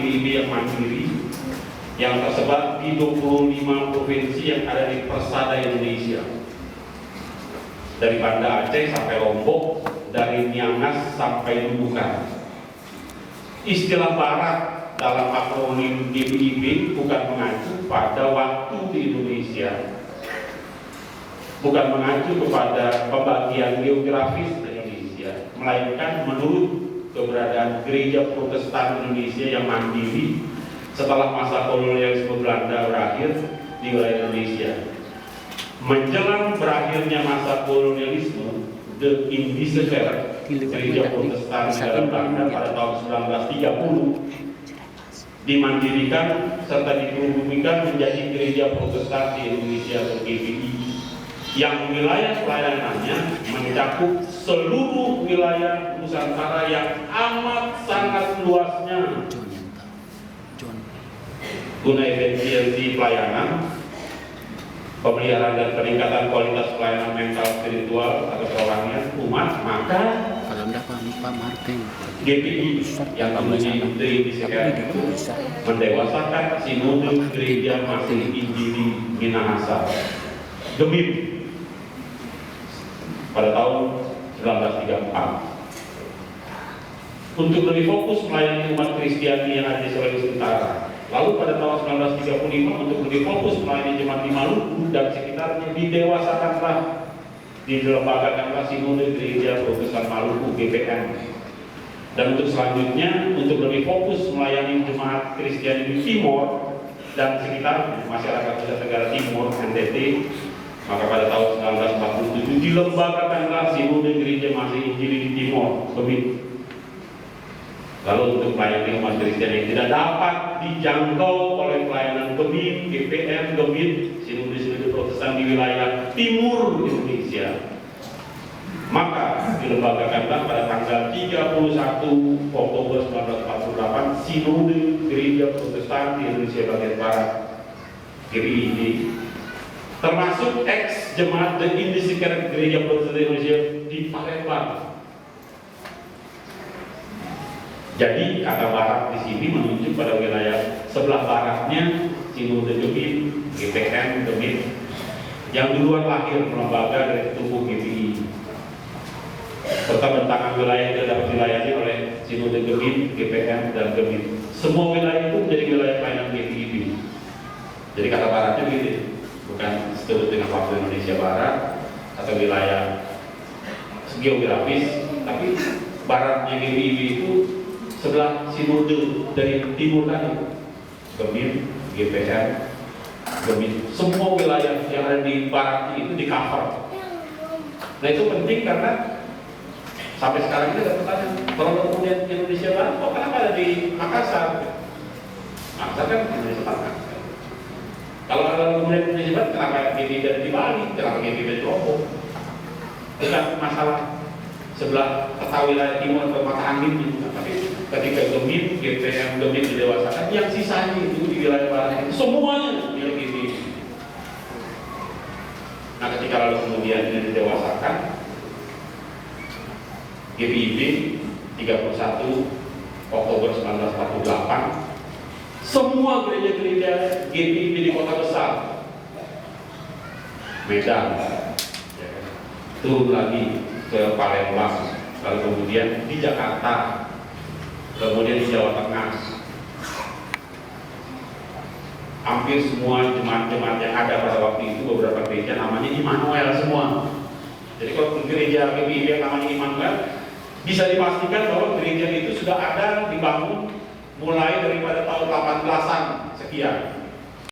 GPIB yang mandiri yang tersebar di 25 provinsi yang ada di persada Indonesia, dari Banda Aceh sampai Lombok, dari Niangas sampai Nunukan. Istilah barat dalam akronim GPIB bukan mengacu pada waktu di Indonesia, bukan mengacu kepada pembagian geografis di Indonesia, melainkan menurut keberadaan gereja Protestan Indonesia yang mandiri setelah masa kolonialisme Belanda berakhir di wilayah Indonesia. Menjelang berakhirnya masa kolonialisme, The Indisciple, gereja Protestan di dalam Belanda pada tahun 1930 dimandirikan serta dikerubumikan menjadi gereja Protestan di Indonesia atau GPI, yang wilayah pelayanannya mencakup seluruh wilayah Nusantara yang amat sangat luasnya. Guna efisiensi pelayanan, pemeliharaan dan peningkatan kualitas pelayanan mental spiritual atau kerohanian umat, maka GPI yang namanya mendewasakan Sinode Gereja Masih Injili Minahasa Gemip pada tahun 1934 untuk lebih fokus melayani umat Kristiani yang ada di Sulawesi Utara. Lalu pada tahun 1935 untuk lebih fokus melayani jemaat di Maluku dan sekitarnya, didewasakanlah, dilembagakanlah Sinode Gereja Protestan Maluku GPM. Dan untuk selanjutnya untuk lebih fokus melayani jemaat Kristiani di Timor dan sekitarnya, masyarakat Nusa Tenggara Timur NTT, maka pada tahun 1947 dilembagakanlah Sinode Gereja Masih Injili di Timor Gemit. Lalu untuk melayani umat Kristen yang tidak dapat dijangkau oleh pelayanan Gemit, GPM, Gemit, Sinode Protestan di wilayah timur Indonesia, maka dilembagakanlah pada tanggal 31 Oktober 1948 Sinode Gereja Protestan di Indonesia bagian Barat GPIB, termasuk ex jemaat The Indisciple Gereja Protestan Indonesia di Palembang. Jadi kata barat di sini menunjuk pada wilayah sebelah baratnya Sinode Gemit, GPM, Gemit, yang duluan lahir lembaga dari tubuh GPI. Serta bentangan wilayah yang dapat dilayani oleh Sinode Gemit, GPM, dan Gemit. Semua wilayah itu menjadi wilayah pelayanan GPIB. Jadi kata baratnya gitu, bukan disebut dengan waktu Indonesia Barat atau wilayah geografis, tapi baratnya GPIB itu sebelah Sinode dari timur tadi, Gemit, GPM, Gemit, semua wilayah yang ada di barat itu di cover. Nah itu penting karena sampai sekarang kita bertanya, kalau kemudian Indonesia Barat, kok kenapa ada di Makassar? Makassar kan Indonesia Barat. Kalau ada kemudian Indonesia Barat, kenapa GPIB ada di Bali? Kenapa GPIB di Lombok? Bukan masalah sebelah peta wilayah timur atau mata angin gitu, tapi ketika Gemit, GPM, Gemit didewasakan, yang sisanya itu di wilayah barat itu semuanya milik GPIB. Nah ketika lalu kemudian ini didewasakan, GPIB 31 Oktober 1948, semua gereja-gereja GPIB di kota besar, Medan, turun lagi ke Palembang, lalu kemudian di Jakarta, kemudian di Jawa Tengah, hampir semua jemaat-jemaat yang ada pada waktu itu, beberapa gereja namanya Immanuel semua. Jadi kalau gereja GPIB yang namanya Immanuel, bisa dipastikan bahwa gereja itu sudah ada dibangun mulai daripada tahun 18-an sekian.